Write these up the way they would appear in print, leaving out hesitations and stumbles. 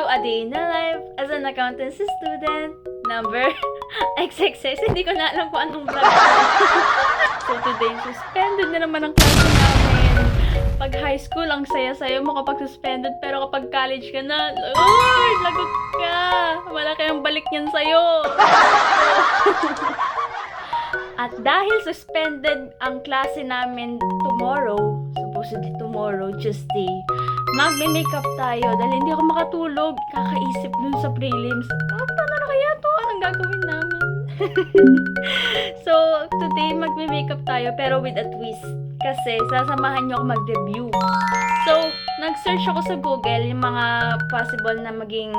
Hello, a day in the life as an accountancy student. Number XXX. Hindi ko na alam kung anong vlog. So today, suspended na naman ang klase namin. Pag high school, ang saya-saya mo kapag suspended. Pero kapag college ka na, Lord, lagot ka. Wala kayang balik niyan sa'yo. At dahil suspended ang klase namin tomorrow, supposedly tomorrow, Tuesday, magme-makeup tayo dahil hindi ako makatulog. Kakaisip dun sa prelims. Paano na kaya to? Anong gagawin namin? So, today magme-makeup tayo pero with a twist. Kasi sasamahan niyo ako mag-review. So, nag-search ako sa Google yung mga possible na maging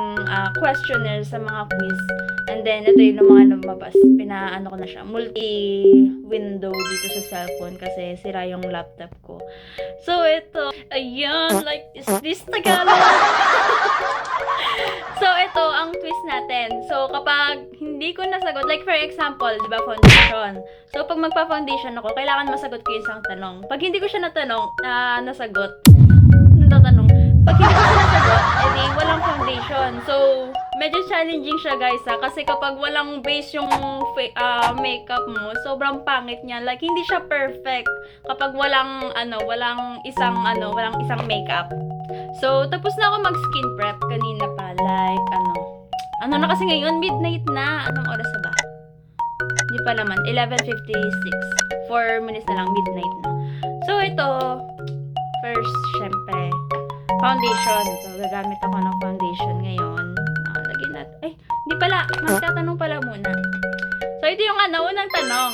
questionnaire sa mga quiz. And then, ito yung mga lumabas. Pinaano ko na siya. Multi-window dito sa cellphone kasi sira yung laptop ko. So, ito. Ayan. Like, is this Tagalog? So, ito ang twist natin. So, kapag hindi ko nasagot, like for example, di ba, foundation. So, pag magpa-foundation ako, kailangan masagot ko yung isang tanong. Pag hindi ko siya nasagot, pag hindi ko siya nasagot, edi walang foundation. So, medyo challenging siya guys kasi kapag walang base yung makeup mo, sobrang pangit niya. Like, hindi siya perfect kapag walang isang makeup. So, tapos na ako mag-skin prep kanina pa. Like, ano na kasi ngayon? Midnight na. Anong oras na ba? Hindi pa naman. 11:56. 4 minutes na lang. Midnight na. So, ito. First, syempre, foundation. So, gagamit ako ng foundation ngayon. Lagyan natin. Ay, hindi pala. Magtatanong pala muna. So, ito yung unang tanong.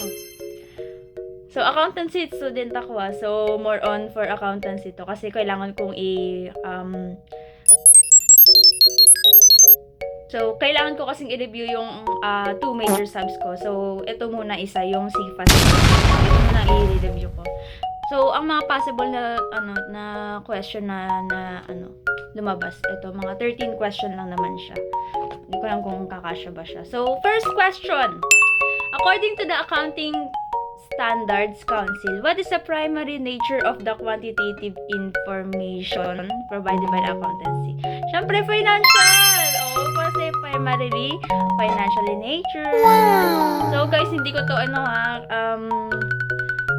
So, accountancy student ako So, more on for accountancy to. Kasi kailangan kong So, kailangan ko kasing i-review yung 2 major subs ko. So, ito muna isa, yung CFAS. Ito muna i-review ko. So, ang mga possible na question na lumabas. Ito, mga 13 question lang naman siya. Hindi ko lang kung kakasya ba siya. So, first question. According to the Accounting Standards Council, what is the primary nature of the quantitative information provided by the accountancy? Syempre, financial! Kasi primarily, financial in nature. Wow! So, guys, hindi ko to,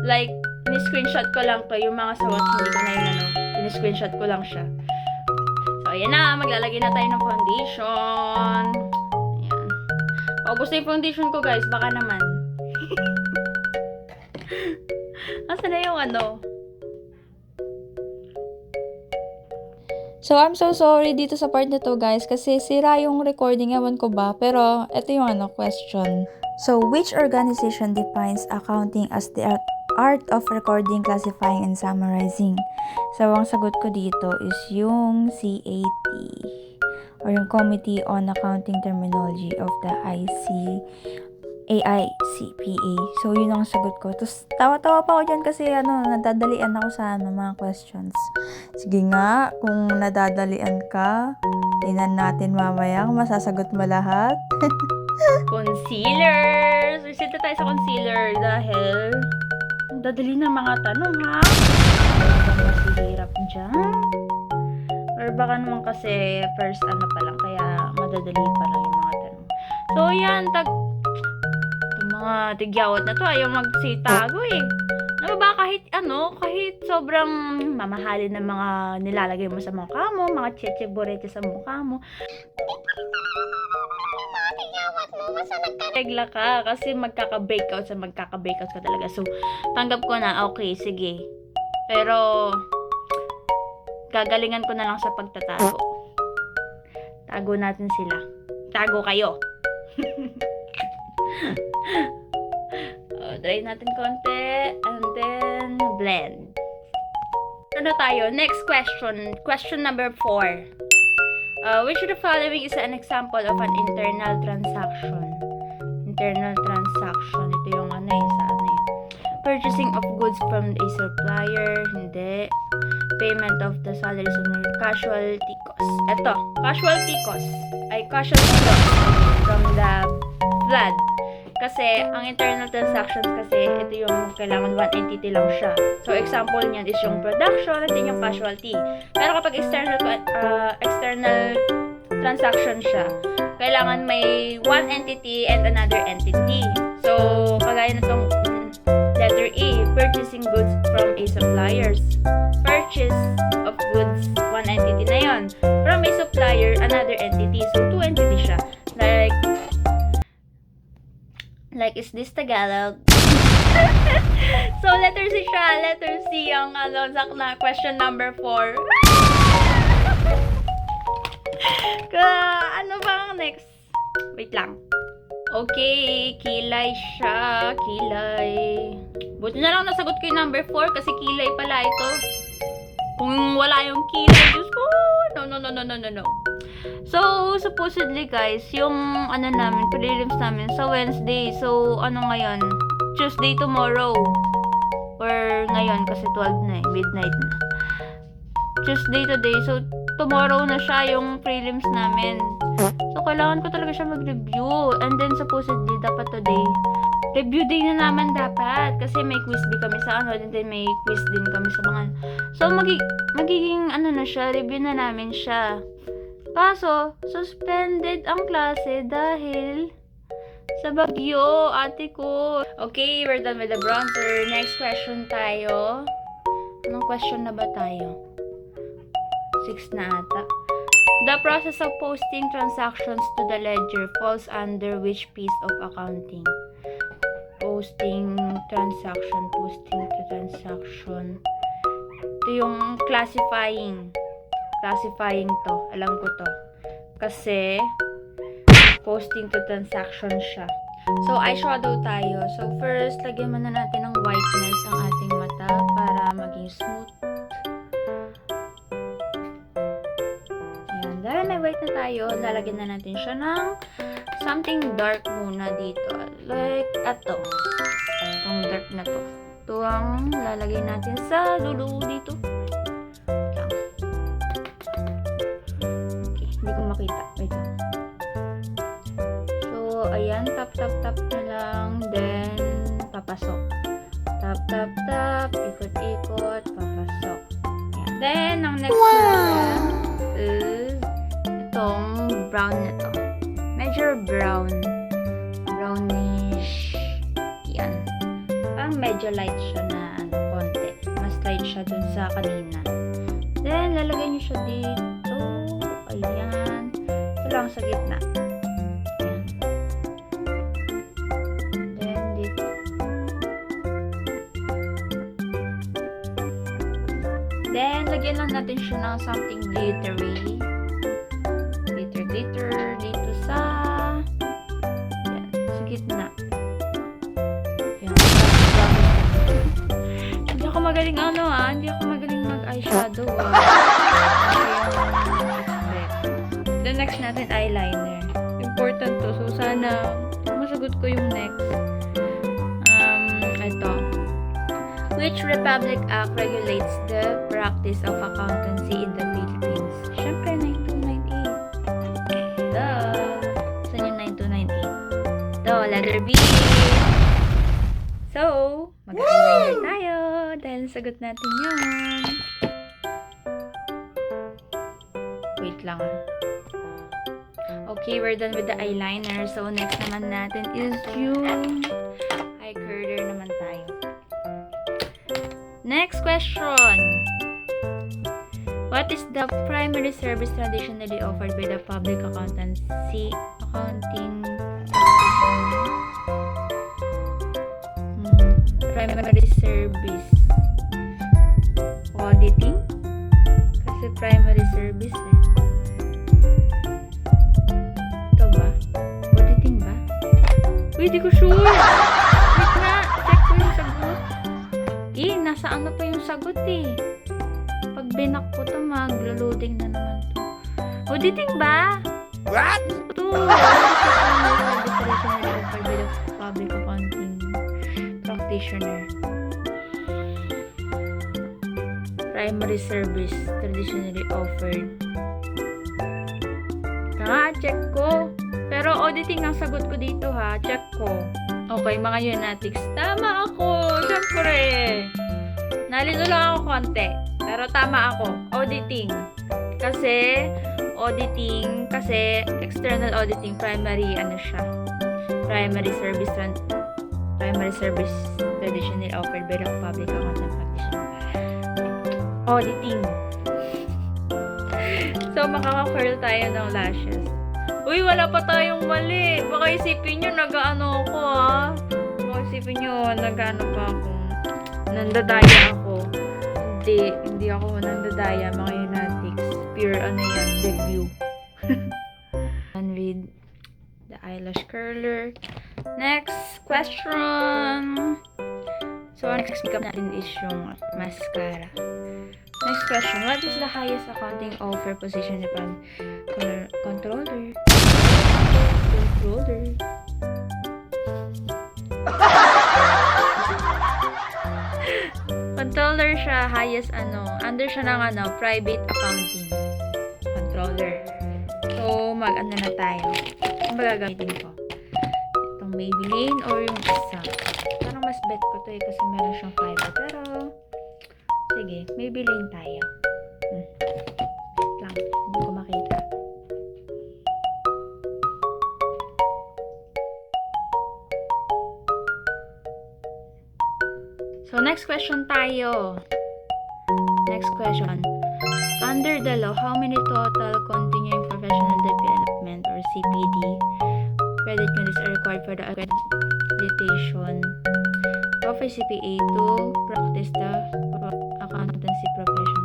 like, ni-screenshot ko lang to, yung mga sawat, hindi ko na yun, ni-screenshot ko lang siya. So, ayan na, maglalagay na tayo ng foundation. Ayan. Pag gusto yung foundation ko, guys, baka naman. Asan na yung So, I'm so sorry dito sa part na to, guys, kasi sira yung recording, ewan ko ba, pero ito yung question. So, which organization defines accounting as the art of recording, classifying, and summarizing? So, ang sagot ko dito is yung CAT, or yung Committee on Accounting Terminology of the AICPA. So, yun ang sagot ko. Tapos, tawa-tawa pa ako dyan kasi, nadadalian ako sa, mga questions. Sige nga, kung nadadalian ka, tingnan natin mamaya kung masasagot mo lahat. Concealer! Resita tayo sa concealer dahil dadali ng mga tanong, ha? Mas hirap dyan. Or baka naman kasi first pa lang, kaya madadali pa lang yung mga tanong. So, yan, mga tigyawat na to, ayaw magsitago ba kahit sobrang mamahalin ng mga nilalagay mo sa mukha mo, mga cheche-borete sa mukha mo. Tigyawat mo, basta nagkaregla ka kasi magkaka-breakout ka talaga. So, tanggap ko na, okay, sige. Pero, gagalingan ko na lang sa pagtatago. Tago natin sila. Tago kayo. Dry natin konti and then blend. Ano tayo? Next question. Question number 4. Which of the following is an example of an internal transaction? Internal transaction. Ito yung purchasing of goods from a supplier. Hindi. Payment of the salaries of the casualty costs. Ito. Casualty costs. Casualty costs from the flood. Kasi, ang internal transactions kasi, ito yung kailangan one entity lang siya. So, example niyan is yung production at yung casualty. Pero kapag external transaction siya, kailangan may one entity and another entity. So, kagaya na itong letter A, purchasing goods from a suppliers. Purchase of goods, one entity na yon. From a supplier, another entity. So, two entity siya. Like, is this Tagalog? So, letter C siya. Letter C ang na question number 4. Ano ba ang next? Wait lang. Okay, kilay siya. Kilay. Buti na lang nasagot ko yung number 4 kasi kilay pala ito. Kung wala yung kilay, Diyos ko. No. So, supposedly guys, yung namin, prelims namin sa Wednesday. So, ngayon? Tuesday tomorrow. Or ngayon kasi 12 na midnight na. Tuesday today. So, tomorrow na siya yung prelims namin. So, kailangan ko talaga siya mag-review. And then, supposedly, dapat today. Review day na naman dapat. Kasi may quiz din kami sa and then may quiz din kami sa mga. So, magiging na siya, review na namin siya. Kaso, suspended ang klase dahil sa bagyo, ate ko. Okay, we're done with the bronzer. Next question tayo. Anong question na ba tayo? 6 na ata. The process of posting transactions to the ledger falls under which piece of accounting? Posting to transaction. Ito yung classifying. Classifying to. Alam ko to. Kasi, posting to transaction siya. So, eyeshadow tayo. So, first, lagyan muna natin ng whiteness ang ating mata para maging smooth. Ayan. Dahil may white na tayo, lalagyan na natin siya ng something dark muna dito. Like, ito. Itong dark na to. Ito ang lalagay natin sa dulo dito. Lang. Okay, hindi ko makita. Wait lang. So, ayan. Tap na lang. Then, papasok. Tap. Ikot-ikot. Papasok. Ayan. Then, ang next natin is itong brown na to. Medyo brownish. Yan. Parang medyo light siya na konti. Mas light siya dun sa kanina. Then, lalagay niyo siya dito. Ayan. Ito lang sa gitna. Ayan. Then, dito. Then, lagyan lang natin siya ng something glittery. Glitter dito sa gitna. Yan. Hindi ako magaling hindi ako magaling mag-eyeshadow The next natin eyeliner. Important to. So sana masagot ko yung next. Ito. Which Republic Act regulates the practice of accountancy in the Philippines? Syempre, 9298. Saan yung 9298? Ito, letter B. So, mag-eyeliner tayo dahil sagot natin yun. Wait lang. Okay, we're done with the eyeliner. So, next naman natin is yung eye curler naman tayo. Next question. What is the primary service traditionally offered by the public accounting primary service? Auditing? Kasi primary service Ito ba? Auditing ba? Uy, di ko sure! Wait na! Check ko yung sagot. Nasa pa yung sagot Pag binak ko to, maglo-loading na naman to. Auditing ba? What? Ito! Public accounting practitioner. Primary service traditionally offered. Check ko. Pero auditing ang sagot ko dito Check ko. Okay, mga Unatics. Tama ako! Siyempre! Nalito lang ako konti. Pero tama ako. Auditing. Kasi, auditing kasi external auditing, primary siya. Primary service traditionally offered by the public accounting practitioner. Auditing. So, makaka-curl tayo ng lashes. Uy, wala pa tayong mali. Baka isipin nyo, nag-ano ako, ha? Baka isipin nyo, nag-ano pa ako. Nandadaya ako. Hindi ako nandadaya, mga Unatics. Pure, debut. And with the eyelash curler. Next question. So, ang next makeup natin is yung mascara. Next question. What is the highest accounting offer position upon controller? Controller siya, highest under siya ng private accounting. Controller. So, mag-ano na tayo. Ang magagamitin ko? Itong Maybelline or yung isa? Parang mas bet ko to kasi meron siyang fiber. Pero, sige, Maybelline tayo. Lang, hindi ko makita. So, next question tayo. Next question. Under the law, how many total continuing professional development or CPD credit units are required for the accreditation of a CPA to practice the accountancy profession?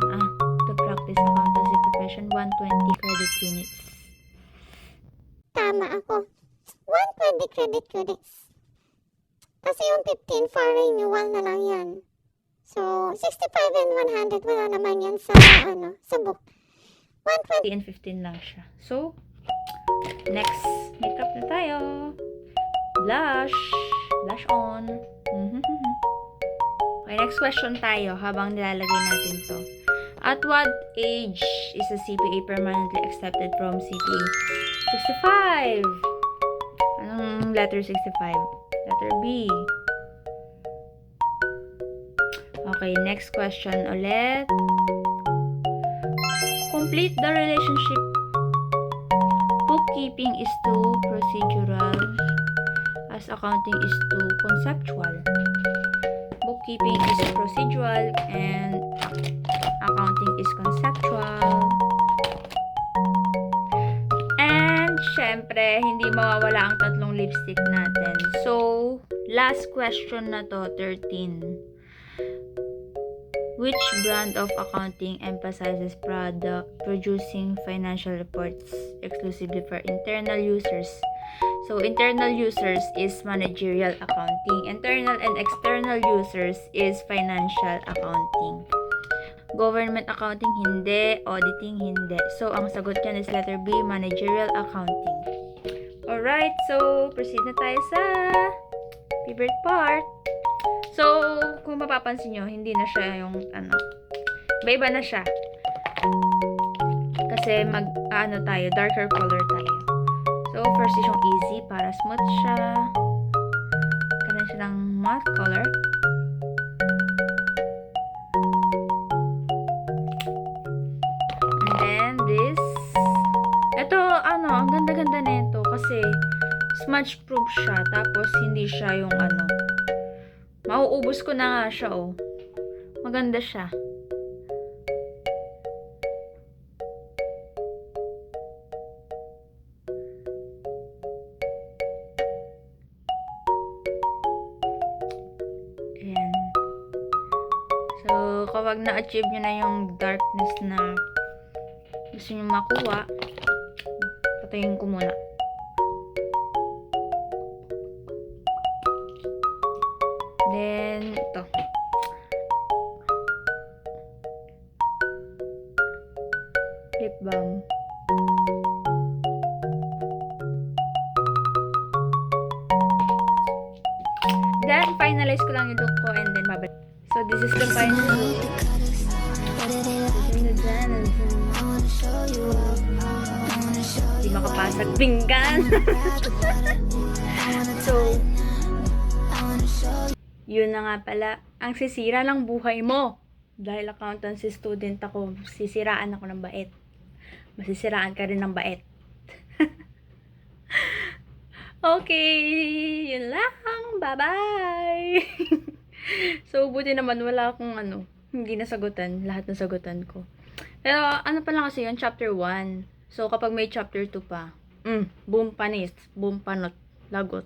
To practice accountancy profession, 120 credit units. Tama ako. 120 credit units. Kasi yung 15 for renewal na lang yan. So, 65 and 100, wala naman yan sa book. 120 and 15 lang siya. So, next, makeup na tayo. Blush. Blush on. Okay, next question tayo habang nilalagay natin to. At what age is a CPA permanently accepted from CPA? 65. Anong letter 65? Letter B. Okay, next question ulit. Complete the relationship. Bookkeeping is too procedural as accounting is too conceptual. Bookkeeping is procedural and accounting is conceptual. And syempre, hindi mawawala ang tatlong lipstick natin. So, last question na to, 13. Which brand of accounting emphasizes producing financial reports exclusively for internal users? So, internal users is managerial accounting. Internal and external users is financial accounting. Government accounting, hindi. Auditing, hindi. So, ang sagot dyan is letter B, managerial accounting. Alright, so, proceed na tayo sa favorite part. So, kung mapapansin nyo, hindi na siya yung, iba-iba na siya. Kasi tayo, darker color tayo. So, first is yung easy, para smooth siya. Karoon siya ng matte color. And then, this. Ito, ang ganda-ganda na ito kasi smudge proof siya, tapos hindi siya yung mauubos ko na nga siya, oh. Maganda siya. Ayan. So, kapag na-achieve nyo na yung darkness na gusto nyo makuha, patayin ko muna. Then, ito. Lip balm. Then, finalize ko lang yung look ko and then babalik. So, this is the final look. Hindi makapasag pinggan. So, yun na nga pala, ang sisira ng buhay mo. Dahil accountancy student ako, sisiraan ako ng bait. masisiraan ka rin ng bait. Okay, yun lang. Bye-bye! So, buti naman wala akong hindi nasagutan. Lahat nasagutan ko. Pero, ano pa lang kasi yun, chapter 1. So, kapag may chapter 2 pa, boom panis, boom panot, lagot.